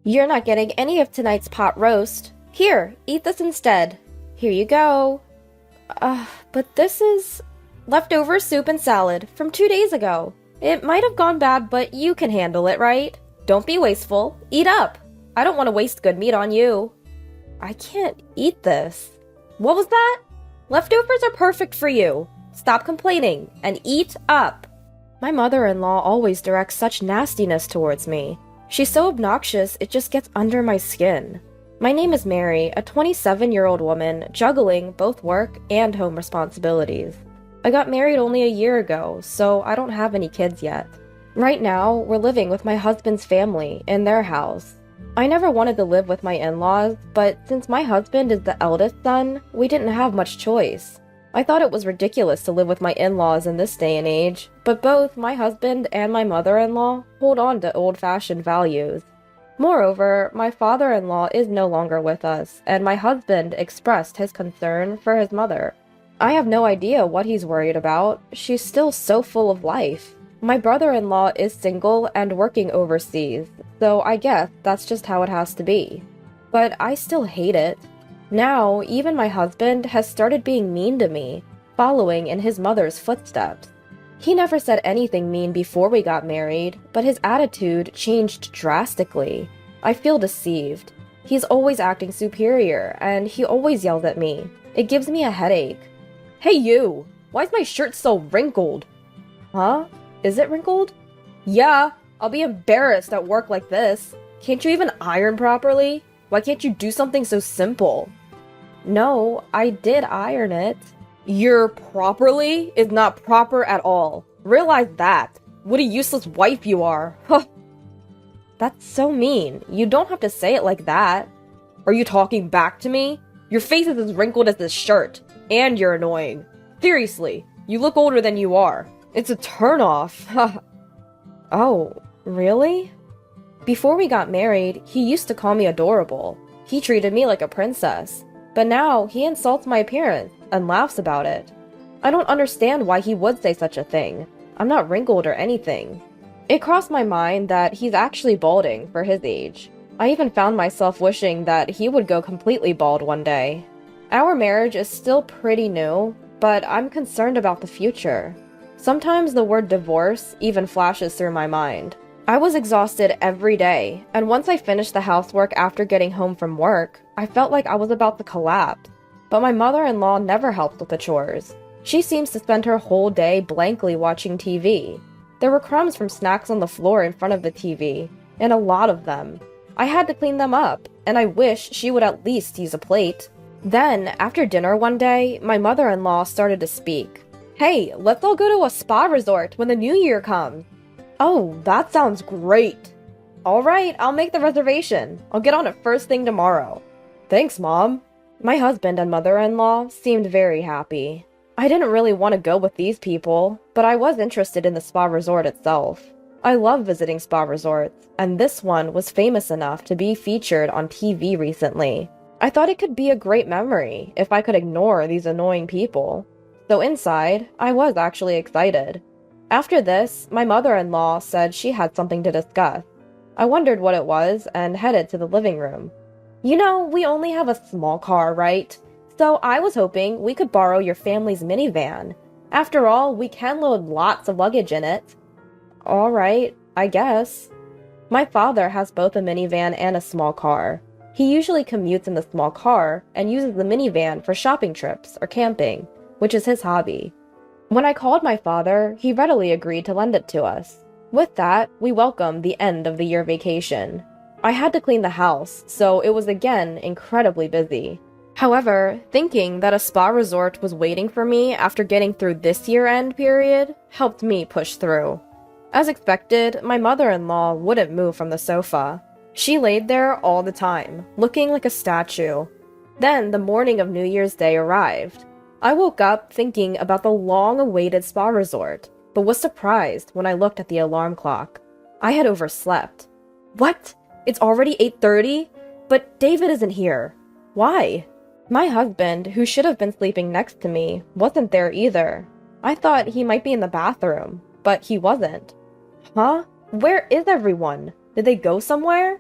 You're not getting any of tonight's pot roast. Here, eat this instead. Here you go. But this is leftover soup and salad from 2 days ago. It might have gone bad, but you can handle it, right? Don't be wasteful. Eat up. I don't want to waste good meat on you. I can't eat this. What was that? Leftovers are perfect for you. Stop complaining and eat up. My mother-in-law always directs such nastiness towards me. She's so obnoxious, it just gets under my skin. My name is Mary, a 27-year-old woman juggling both work and home responsibilities. I got married only a year ago, so I don't have any kids yet. Right now, we're living with my husband's family in their house. I never wanted to live with my in-laws, but since my husband is the eldest son, we didn't have much choice. I thought it was ridiculous to live with my in-laws in this day and age, but both my husband and my mother-in-law hold on to old-fashioned values. Moreover, my father-in-law is no longer with us, and my husband expressed his concern for his mother. I have no idea what he's worried about. She's still so full of life. My brother-in-law is single and working overseas, so I guess that's just how it has to be. But I still hate it. Now, even my husband has started being mean to me, following in his mother's footsteps. He never said anything mean before we got married, but his attitude changed drastically. I feel deceived. He's always acting superior, and he always yells at me. It gives me a headache. Hey you! Why is my shirt so wrinkled? Huh? Is it wrinkled? Yeah, I'll be embarrassed at work like this. Can't you even iron properly? Why can't you do something so simple? No, I did iron it. Your properly is not proper at all. Realize that. What a useless wife you are. That's so mean. You don't have to say it like that. Are you talking back to me? Your face is as wrinkled as this shirt. And you're annoying. Seriously, you look older than you are. It's a turnoff. Oh, really? Before we got married, he used to call me adorable. He treated me like a princess. But now, he insults my appearance and laughs about it. I don't understand why he would say such a thing. I'm not wrinkled or anything. It crossed my mind that he's actually balding for his age. I even found myself wishing that he would go completely bald one day. Our marriage is still pretty new, but I'm concerned about the future. Sometimes the word divorce even flashes through my mind. I was exhausted every day, and once I finished the housework after getting home from work, I felt like I was about to collapse. But my mother-in-law never helped with the chores. She seems to spend her whole day blankly watching TV. There were crumbs from snacks on the floor in front of the TV, and a lot of them. I had to clean them up, and I wish she would at least use a plate. Then, after dinner one day, my mother-in-law started to speak. Hey, let's all go to a spa resort when the new year comes. Oh, that sounds great. Alright, I'll make the reservation. I'll get on it first thing tomorrow. Thanks, Mom. My husband and mother-in-law seemed very happy. I didn't really want to go with these people, but I was interested in the spa resort itself. I love visiting spa resorts, and this one was famous enough to be featured on TV recently. I thought it could be a great memory if I could ignore these annoying people. So inside, I was actually excited. After this, my mother-in-law said she had something to discuss. I wondered what it was and headed to the living room. You know, we only have a small car, right? So I was hoping we could borrow your family's minivan. After all, we can load lots of luggage in it. Alright, I guess. My father has both a minivan and a small car. He usually commutes in the small car and uses the minivan for shopping trips or camping, which is his hobby. When I called my father, he readily agreed to lend it to us. With that, we welcomed the end of the year vacation. I had to clean the house, so it was again incredibly busy. However, thinking that a spa resort was waiting for me after getting through this year-end period helped me push through. As expected, my mother-in-law wouldn't move from the sofa. She laid there all the time, looking like a statue. Then the morning of New Year's Day arrived. I woke up thinking about the long-awaited spa resort, but was surprised when I looked at the alarm clock. I had overslept. What? It's already 8:30? But David isn't here. Why? My husband, who should have been sleeping next to me, wasn't there either. I thought he might be in the bathroom, but he wasn't. Huh? Where is everyone? Did they go somewhere?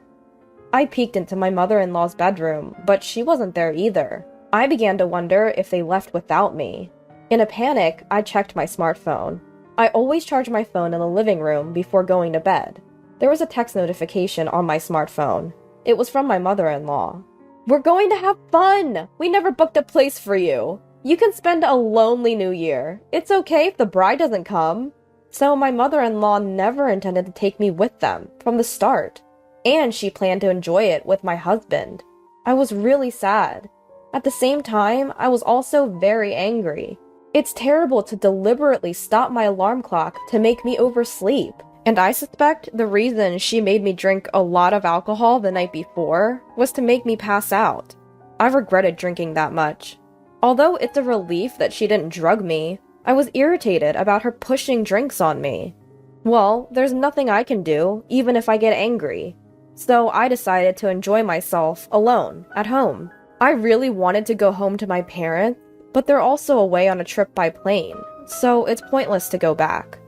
I peeked into my mother-in-law's bedroom, but she wasn't there either. I began to wonder if they left without me. In a panic, I checked my smartphone. I always charge my phone in the living room before going to bed. There was a text notification on my smartphone. It was from my mother-in-law. "We're going to have fun! We never booked a place for you. You can spend a lonely New Year. It's okay if the bride doesn't come." So my mother-in-law never intended to take me with them from the start. And she planned to enjoy it with my husband. I was really sad. At the same time, I was also very angry. It's terrible to deliberately stop my alarm clock to make me oversleep. And I suspect the reason she made me drink a lot of alcohol the night before was to make me pass out. I regretted drinking that much. Although it's a relief that she didn't drug me, I was irritated about her pushing drinks on me. Well, there's nothing I can do, even if I get angry. So I decided to enjoy myself alone, at home. I really wanted to go home to my parents, but they're also away on a trip by plane, so it's pointless to go back.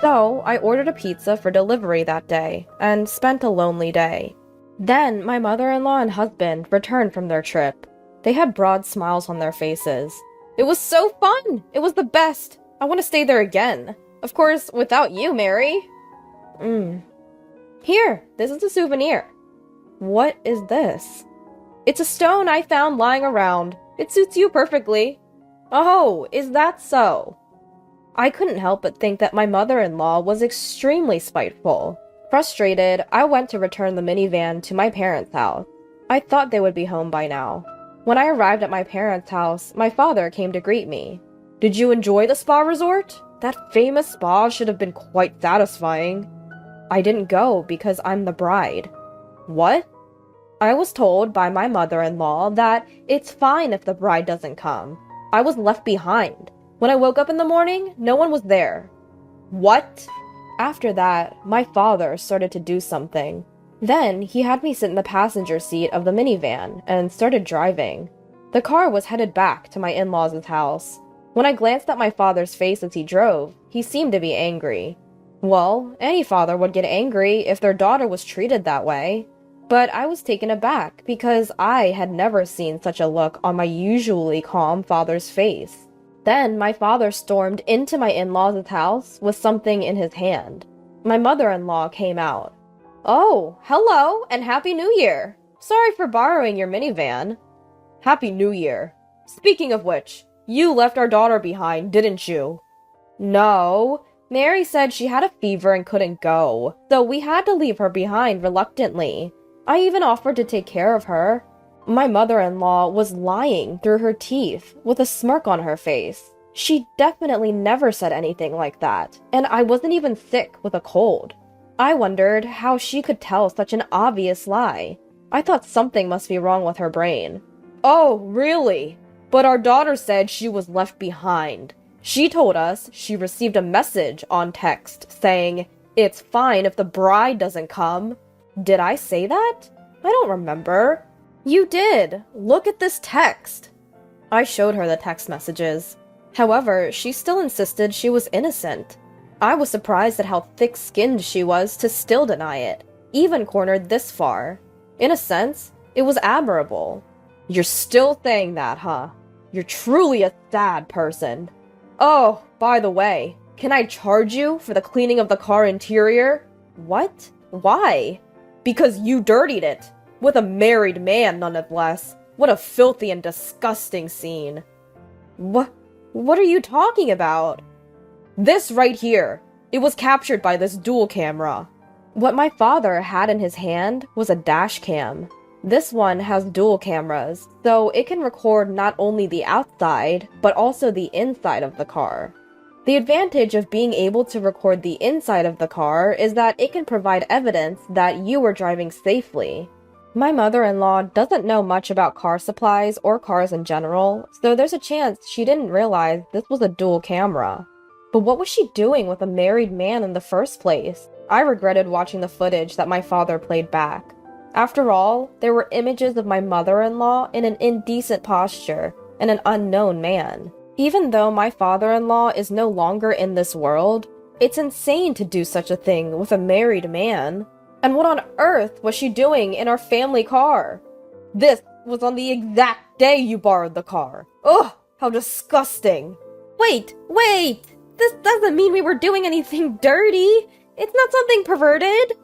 So I ordered a pizza for delivery that day, and spent a lonely day. Then my mother-in-law and husband returned from their trip. They had broad smiles on their faces. "It was so fun! It was the best! I want to stay there again. Of course, without you, Mary." "Here, this is a souvenir." "What is this?" "It's a stone I found lying around. It suits you perfectly." "Oh, is that so?" I couldn't help but think that my mother-in-law was extremely spiteful. Frustrated, I went to return the minivan to my parents' house. I thought they would be home by now. When I arrived at my parents' house, my father came to greet me. "Did you enjoy the spa resort? That famous spa should have been quite satisfying." "I didn't go because I'm the bride." "What?" "I was told by my mother-in-law that it's fine if the bride doesn't come. I was left behind. When I woke up in the morning, no one was there." "What?" After that, my father started to do something. Then, he had me sit in the passenger seat of the minivan and started driving. The car was headed back to my in-laws' house. When I glanced at my father's face as he drove, he seemed to be angry. Well, any father would get angry if their daughter was treated that way. But I was taken aback because I had never seen such a look on my usually calm father's face. Then my father stormed into my in-laws' house with something in his hand. My mother-in-law came out. "Oh, hello, and Happy New Year! Sorry for borrowing your minivan." "Happy New Year. Speaking of which, you left our daughter behind, didn't you?" "No. Mary said she had a fever and couldn't go, so we had to leave her behind reluctantly. I even offered to take care of her." My mother-in-law was lying through her teeth, with a smirk on her face. She definitely never said anything like that, and I wasn't even sick with a cold. I wondered how she could tell such an obvious lie. I thought something must be wrong with her brain. "Oh, really? But our daughter said she was left behind. She told us she received a message on text saying, 'It's fine if the bride doesn't come.' Did I say that? I don't remember." "You did. Look at this text." I showed her the text messages. However, she still insisted she was innocent. I was surprised at how thick-skinned she was to still deny it, even cornered this far. In a sense, it was admirable. "You're still saying that, huh? You're truly a sad person. Oh, by the way, can I charge you for the cleaning of the car interior?" "What? Why?" "Because you dirtied it. With a married man, nonetheless. What a filthy and disgusting scene." What are you talking about?" "This right here. It was captured by this dual camera." What my father had in his hand was a dash cam. This one has dual cameras, so it can record not only the outside, but also the inside of the car. The advantage of being able to record the inside of the car is that it can provide evidence that you were driving safely. My mother-in-law doesn't know much about car supplies or cars in general, so there's a chance she didn't realize this was a dual camera. But what was she doing with a married man in the first place? I regretted watching the footage that my father played back. After all, there were images of my mother-in-law in an indecent posture and an unknown man. Even though my father-in-law is no longer in this world, it's insane to do such a thing with a married man. And what on earth was she doing in our family car? This was on the exact day you borrowed the car. Ugh, how disgusting. Wait! This doesn't mean we were doing anything dirty. It's not something perverted.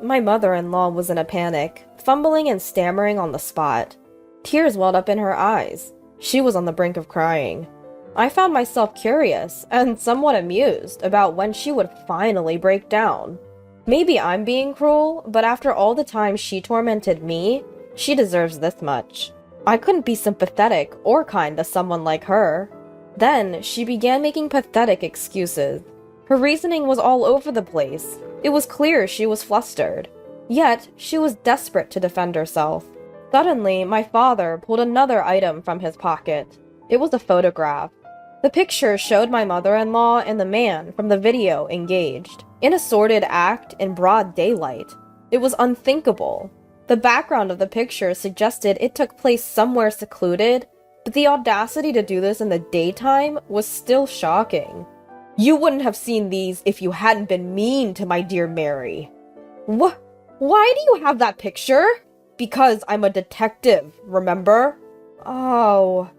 My mother-in-law was in a panic, fumbling and stammering on the spot. Tears welled up in her eyes. She was on the brink of crying. I found myself curious and somewhat amused about when she would finally break down. Maybe I'm being cruel, but after all the time she tormented me, she deserves this much. I couldn't be sympathetic or kind to someone like her. Then she began making pathetic excuses. Her reasoning was all over the place. It was clear she was flustered. Yet, she was desperate to defend herself. Suddenly, my father pulled another item from his pocket. It was a photograph. The picture showed my mother-in-law and the man from the video engaged, in a sordid act in broad daylight. It was unthinkable. The background of the picture suggested it took place somewhere secluded, but the audacity to do this in the daytime was still shocking. You wouldn't have seen these if you hadn't been mean to my dear Mary. Why do you have that picture? Because I'm a detective, remember? Oh.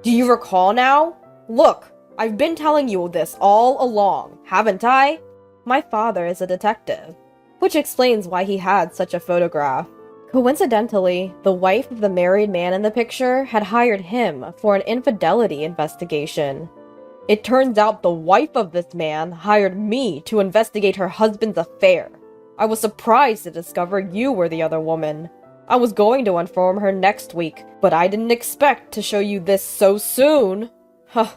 Do you recall now? Look, I've been telling you this all along, haven't I? My father is a detective, which explains why he had such a photograph. Coincidentally, the wife of the married man in the picture had hired him for an infidelity investigation. It turns out the wife of this man hired me to investigate her husband's affair. I was surprised to discover you were the other woman. I was going to inform her next week, but I didn't expect to show you this so soon. Huh.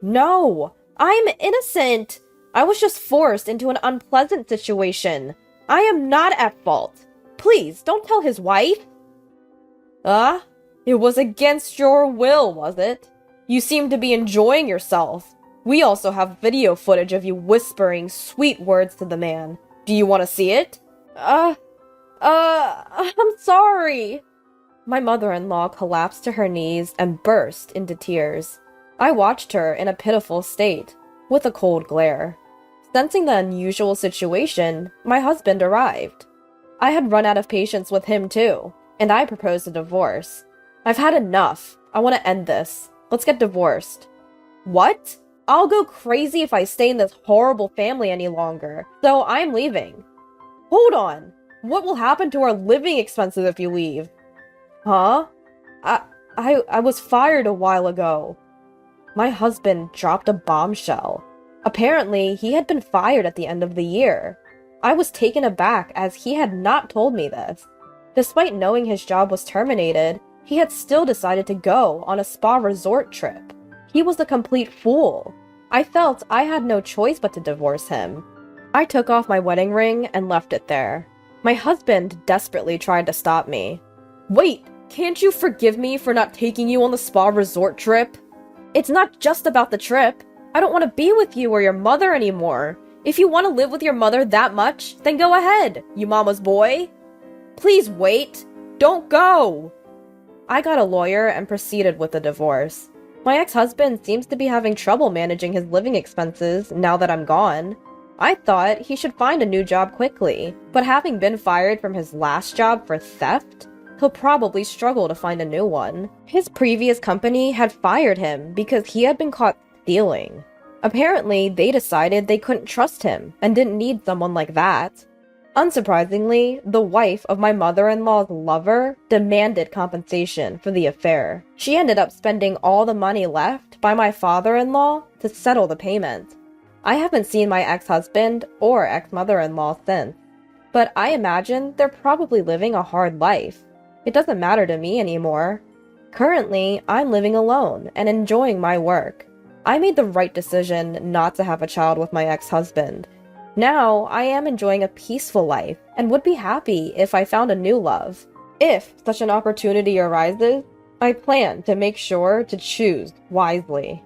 No, I'm innocent. I was just forced into an unpleasant situation. I am not at fault. Please, don't tell his wife. It was against your will, was it? You seem to be enjoying yourself. We also have video footage of you whispering sweet words to the man. Do you want to see it? I'm sorry. My mother-in-law collapsed to her knees and burst into tears. I watched her in a pitiful state, with a cold glare. Sensing the unusual situation, my husband arrived. I had run out of patience with him too, and I proposed a divorce. I've had enough. I want to end this. Let's get divorced. What? I'll go crazy if I stay in this horrible family any longer, so I'm leaving. Hold on. What will happen to our living expenses if you leave? Huh? I was fired a while ago. My husband dropped a bombshell. Apparently, he had been fired at the end of the year. I was taken aback as he had not told me this. Despite knowing his job was terminated, he had still decided to go on a spa resort trip. He was a complete fool. I felt I had no choice but to divorce him. I took off my wedding ring and left it there. My husband desperately tried to stop me. Wait, can't you forgive me for not taking you on the spa resort trip? It's not just about the trip. I don't want to be with you or your mother anymore. If you want to live with your mother that much, then go ahead, you mama's boy. Please wait. Don't go. I got a lawyer and proceeded with the divorce. My ex-husband seems to be having trouble managing his living expenses now that I'm gone. I thought he should find a new job quickly, but having been fired from his last job for theft, he'll probably struggle to find a new one. His previous company had fired him because he had been caught stealing. Apparently, they decided they couldn't trust him and didn't need someone like that. Unsurprisingly, the wife of my mother-in-law's lover demanded compensation for the affair. She ended up spending all the money left by my father-in-law to settle the payment. I haven't seen my ex-husband or ex-mother-in-law since, but I imagine they're probably living a hard life. It doesn't matter to me anymore. Currently, I'm living alone and enjoying my work. I made the right decision not to have a child with my ex-husband. Now, I am enjoying a peaceful life and would be happy if I found a new love. If such an opportunity arises, I plan to make sure to choose wisely.